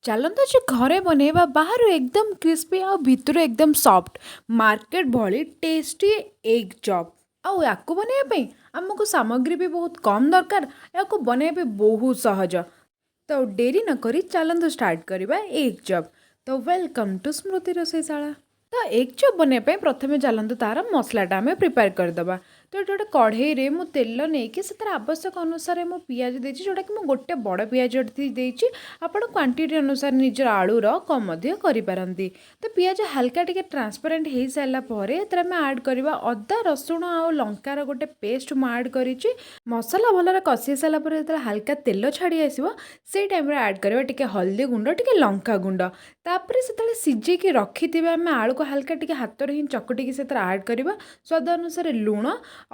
ଚାଲନ୍ତୁ ଆଜି ଘରେ ବନେଇବା ବାହାରୁ ଏକଦମ କ୍ରିସ୍ପି ଆଉ ଭିତରୁ ଏକଦମ ସଫ୍ଟ ମାର୍କେଟ ଭଳି ଟେଷ୍ଟି ଏଗ୍ ଚପ୍। ଆଉ ୟାକୁ ବନେଇବା ପାଇଁ ଆମକୁ ସାମଗ୍ରୀ ବି ବହୁତ କମ୍ ଦରକାର। ୟାକୁ ବନେଇବା ବି ବହୁତ ସହଜ। ତ ଡେରି ନକରି ଚାଲନ୍ତୁ ଷ୍ଟାର୍ଟ କରିବା ଏଗ୍ ଚପ୍। ତ ୱେଲକମ୍ ଟୁ ସ୍ମୃତି ରୋଷେଇଶାଳା। ତ ଏଗ୍ ଚପ୍ ବନେଇବା ପାଇଁ ପ୍ରଥମେ ଚାଲନ୍ତୁ ତାର ମସଲାଟା ଆମେ ପ୍ରିପେୟାର କରିଦେବା। ତ ଏଠି ଗୋଟେ କଢ଼େଇରେ ମୁଁ ତେଲ ନେଇକି ସେଥିରେ ଆବଶ୍ୟକ ଅନୁସାରେ ମୁଁ ପିଆଜ ଦେଇଛି, ଯେଉଁଟାକି ମୁଁ ଗୋଟେ ବଡ଼ ପିଆଜ ଦେଇଛି। ଆପଣ କ୍ୱାଣ୍ଟିଟି ଅନୁସାରେ ନିଜର ଆଳୁର କମ୍ ମଧ୍ୟ କରିପାରନ୍ତି। ତ ପିଆଜ ହାଲକା ଟିକେ ଟ୍ରାନ୍ସପାରେଣ୍ଟ ହେଇସାରିଲା ପରେ ଏଥିରେ ଆମେ ଆଡ଼୍ କରିବା ଅଦା ରସୁଣ ଆଉ ଲଙ୍କାର ଗୋଟେ ପେଷ୍ଟ ମୁଁ ଆଡ଼୍ କରିଛି। ମସଲା ଭଲରେ କଷି ସାରିଲା ପରେ ଯେତେବେଳେ ହାଲକା ତେଲ ଛାଡ଼ି ଆସିବ ସେଇ ଟାଇମ୍ରେ ଆଡ଼୍ କରିବା ଟିକେ ହଳଦୀ ଗୁଣ୍ଡ, ଟିକେ ଲଙ୍କା ଗୁଣ୍ଡ। ତାପରେ ସେତେବେଳେ ସିଝେଇକି ରଖିଥିବା ଆମେ ଆଳୁକୁ ହାଲକା ଟିକେ ହାତରେ ହିଁ ଚକଟିକି ସେଥିରେ ଆଡ଼୍ କରିବା। ସ୍ୱାଦ ଅନୁସାରେ ଲୁଣ,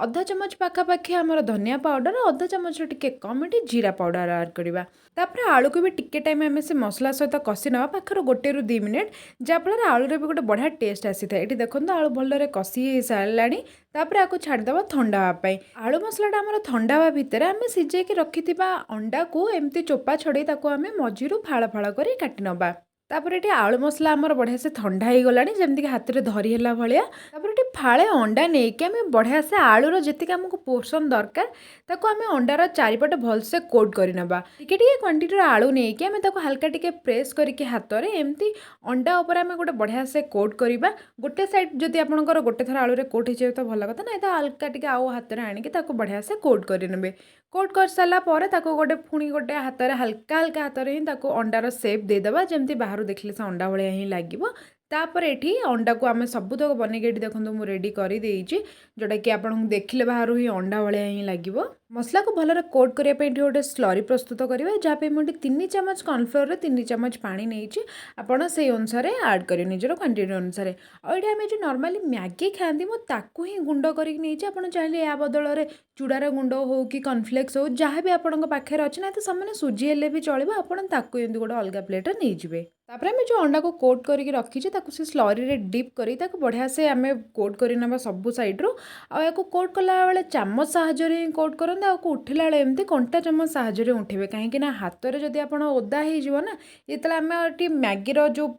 ଅଧା ଚାମଚ ପାଖାପାଖି ଆମର ଧନିଆ ପାଉଡ଼ର, ଅଧା ଚାମଚର ଟିକେ କମ୍ ଏଠି ଜିରା ପାଉଡ଼ର ଆଡ଼୍ କରିବା। ତାପରେ ଆଳୁକୁ ବି ଟିକେ ଟାଇମ୍ ଆମେ ସେ ମସଲା ସହିତ କଷି ନେବା ପାଖରୁ 1ରୁ 2 ମିନିଟ୍, ଯାହାଫଳରେ ଆଳୁରେ ବି ଗୋଟେ ବଢ଼ିଆ ଟେଷ୍ଟ ଆସିଥାଏ। ଏଠି ଦେଖନ୍ତୁ ଆଳୁ ଭଲରେ କଷି ହେଇସାରିଲାଣି। ତାପରେ ଆକୁ ଛାଡ଼ିଦେବା ଥଣ୍ଡା ହେବା ପାଇଁ। ଆଳୁ ମସଲାଟା ଆମର ଥଣ୍ଡା ହେବା ଭିତରେ ଆମେ ସିଝେଇକି ରଖିଥିବା ଅଣ୍ଡାକୁ ଏମିତି ଚୋପା ଛଡ଼େଇ ତାକୁ ଆମେ ମଝିରୁ ଫାଳ ଫାଳ କରି କାଟି ନେବା। ତାପରେ ଏଠି ଆଳୁ ମସଲା ଆମର ବଢ଼ିଆ ସେ ଥଣ୍ଡା ହେଇଗଲାଣି, ଯେମିତିକି ହାତରେ ଧରି ହେଲା ଭଳିଆ। ତାପରେ ଏଠି ଫାଳେ ଅଣ୍ଡା ନେଇକି ଆମେ ବଢ଼ିଆ ସେ ଆଳୁର ଯେତିକି ଆମକୁ ପୋର୍ସନ୍ ଦରକାର ତାକୁ ଆମେ ଅଣ୍ଡାର ଚାରିପଟେ ଭଲସେ କୋଟ୍ କରିନେବା। ଟିକେ ଟିକେ କ୍ୱାଣ୍ଟିଟିର ଆଳୁ ନେଇକି ଆମେ ତାକୁ ହାଲକା ଟିକେ ପ୍ରେସ୍ କରିକି ହାତରେ ଏମିତି ଅଣ୍ଡା ଉପରେ ଆମେ ଗୋଟେ ବଢ଼ିଆ ସେ କୋଟ୍ କରିବା। ଗୋଟେ ସାଇଡ଼୍ ଯଦି ଆପଣଙ୍କର ଗୋଟେ ଥର ଆଳୁରେ କୋଟ୍ ହେଇଯିବ ତ ଭଲ କଥା, ନାହିଁ ତ ହାଲକା ଟିକେ ଆଉ ହାତରେ ଆଣିକି ତାକୁ ବଢ଼ିଆ ସେ କୋଟ୍ କରିନେବେ। କୋଟ୍ କରିସାରିଲା ପରେ ତାକୁ ପୁଣି ଗୋଟେ ହାତରେ ହାଲକା ହାଲକା ହାତରେ ହିଁ ତାକୁ ଅଣ୍ଡାର ସେପ୍ ଦେଇଦେବା, ଯେମିତି ବାହାରୁ ଦେଖିଲେ ସେ ଅଣ୍ଡା ଭଳିଆ ହିଁ ଲାଗିବ। ତାପରେ ଏଠି ଅଣ୍ଡାକୁ ଆମେ ସବୁତକ ବନେଇକି ଏଠି ଦେଖନ୍ତୁ ମୁଁ ରେଡ଼ି କରିଦେଇଛି, ଯେଉଁଟାକି ଆପଣଙ୍କୁ ଦେଖିଲେ ବାହାରୁ ହିଁ ଅଣ୍ଡା ଭଳିଆ ହିଁ ଲାଗିବ। ମସଲାକୁ ଭଲରେ କୋଟ୍ କରିବା ପାଇଁ ଏଠି ଗୋଟେ ସ୍ଲରି ପ୍ରସ୍ତୁତ କରିବା, ଯାହା ପାଇଁ ମୁଁ ଏଠି 3 ଚାମଚ କର୍ଣ୍ଣଫ୍ଲୋରରେ 3 ଚାମଚ ପାଣି ନେଇଛି। ଆପଣ ସେଇ ଅନୁସାରେ ଆଡ଼୍ କରିବେ ନିଜର କ୍ୱାଣ୍ଟିଟି ଅନୁସାରେ। ଆଉ ଏଠି ଆମେ ଯେଉଁ ନର୍ମାଲି ମ୍ୟାଗି ଖାଆନ୍ତି ମୁଁ ତାକୁ ହିଁ ଗୁଣ୍ଡ କରିକି ନେଇଛି। ଆପଣ ଚାହିଁଲେ ଏହା ବଦଳରେ ଚୁଡ଼ାର ଗୁଣ୍ଡ ହେଉ କି କର୍ଣ୍ଣଫ୍ଲେକ୍ସ ହେଉ ଯାହା ବି ଆପଣଙ୍କ ପାଖରେ ଅଛି, ନାହିଁ ତ ସେମାନେ ସୁଜି ହେଲେ ବି ଚଳିବ, ଆପଣ ତାକୁ ଏମିତି ଗୋଟେ ଅଲଗା ପ୍ଲେଟ୍ରେ ନେଇଯିବେ। ତାପରେ ଆମେ ଯେଉଁ ଅଣ୍ଡାକୁ କୋଟ୍ କରିକି ରଖିଛେ ତାକୁ ସେ ସ୍ଲରିରେ ଡିପ୍ କରି ତାକୁ ବଢ଼ିଆ ସେ ଆମେ କୋଟ୍ କରି ନେବା ସବୁ ସାଇଡ଼୍ରୁ। ଆଉ ୟାକୁ କୋଟ୍ କଲାବେଳେ ଚାମଚ ସାହାଯ୍ୟରେ ହିଁ କୋଟ୍ କରନ୍ତି, ଆଉ ଉଠିଲା ବେଳେ ଏମିତି କଣ୍ଟା ଚାମଚ ସାହାଯ୍ୟରେ ଉଠିବେ, କାହିଁକି ନା ହାତରେ ଯଦି ଆପଣ ଓଦା ହେଇଯିବ ନା, ଯେତେବେଳେ ଆମେ ଏଠି ମ୍ୟାଗିର ଯେଉଁ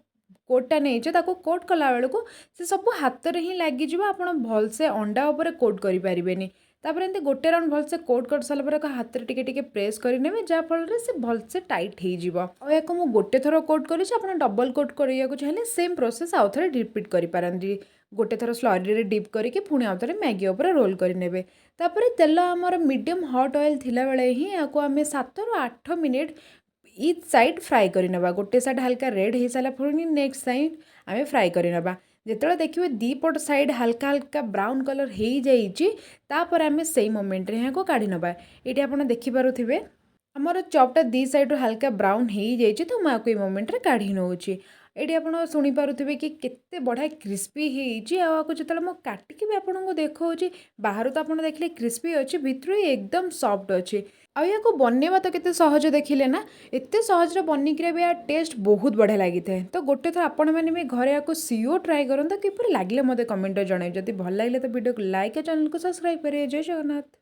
କୋଟ୍ଟା ନେଇଛେ ତାକୁ କୋଟ୍ କଲାବେଳକୁ ସେ ସବୁ ହାତରେ ହିଁ ଲାଗିଯିବ, ଆପଣ ଭଲସେ ଅଣ୍ଡା ଉପରେ କୋଟ୍ କରିପାରିବେନି। ତାପରେ ଏମିତି ଗୋଟେ ରାଉଣ୍ଡ ଭଲସେ କୋଟ୍ କରିସାରିଲା ପରେ ହାତରେ ଟିକେ ଟିକେ ପ୍ରେସ୍ କରିନେବେ, ଯାହାଫଳରେ ସେ ଭଲସେ ଟାଇଟ୍ ହେଇଯିବ। ଆଉ ୟାକୁ ମୁଁ ଗୋଟେ ଥର କୋଟ୍ କରିଛି, ଆପଣ ଡବଲ୍ କୋଟ୍ କରିବାକୁ ଚାହିଁଲେ ସେମ୍ ପ୍ରୋସେସ୍ ଆଉ ଥରେ ରିପିଟ୍ କରିପାରନ୍ତି। ଗୋଟେ ଥର ସ୍ଲରିରେ ଡିପ୍ କରିକି ପୁଣି ଆଉ ଥରେ ମ୍ୟାଗି ଉପରେ ରୋଲ୍ କରିନେବେ। ତାପରେ ତେଲ ଆମର ମିଡ଼ିୟମ୍ ହଟ୍ ଅଏଲ୍ ଥିଲାବେଳେ ହିଁ ୟାକୁ ଆମେ 7ରୁ 8 ମିନିଟ୍ ଇଚ୍ ସାଇଡ଼୍ ଫ୍ରାଏ କରିନେବା। ଗୋଟେ ସାଇଡ଼୍ ହାଲକା ରେଡ଼୍ ହେଇସାରିଲା ପୁଣି ନେକ୍ସଟ ସାଇଡ଼୍ ଆମେ ଫ୍ରାଏ କରିନେବା। ଯେତେବେଳେ ଦେଖିବେ ଦୁଇପଟ ସାଇଡ଼୍ ହାଲକା ହାଲକା ବ୍ରାଉନ୍ କଲର୍ ହେଇଯାଇଛି, ତାପରେ ଆମେ ସେଇ ମୋମେଣ୍ଟରେ ଏହାକୁ କାଢ଼ି ନେବା। ଏଇଠି ଆପଣ ଦେଖିପାରୁଥିବେ ଆମର ଚପ୍ଟା ଦୁଇ ସାଇଡ଼୍ରୁ ହାଲକା ବ୍ରାଉନ୍ ହେଇଯାଇଛି, ତ ମୁଁ ଆକୁ ଏଇ ମୋମେଣ୍ଟରେ କାଢ଼ି ନେଉଛି। ଏଇଠି ଆପଣ ଶୁଣିପାରୁଥିବେ କି କେତେ ବଢ଼ିଆ କ୍ରିସ୍ପି ହେଇଛି। ଆଉ ଆକୁ ଯେତେବେଳେ ମୁଁ କାଟିକି ବି ଆପଣଙ୍କୁ ଦେଖାଉଛି, ବାହାରୁ ତ ଆପଣ ଦେଖିଲେ କ୍ରିସ୍ପି ଅଛି, ଭିତରୁ ଏକଦମ ସଫ୍ଟ ଅଛି। ଆଉ ୟାକୁ ବନେଇବା ତ କେତେ ସହଜ ଦେଖିଲେ ନା, ଏତେ ସହଜରେ ବନିକିରି ବି ୟା ଟେଷ୍ଟ ବହୁତ ବଢ଼ିଆ ଲାଗିଥାଏ। ତ ଗୋଟେ ଥର ଆପଣମାନେ ବି ଘରେ ୟାକୁ ସିଓର ଟ୍ରାଏ କରନ୍ତୁ। କିପରି ଲାଗିଲେ ମୋତେ କମେଣ୍ଟରେ ଜଣାଇବେ। ଯଦି ଭଲ ଲାଗିଲେ ତ ଭିଡ଼ିଓକୁ ଲାଇକ୍ ଆଉ ଚ୍ୟାନେଲକୁ ସବସ୍କ୍ରାଇବ୍ କରିବେ। ଜୟ ଜଗନ୍ନାଥ।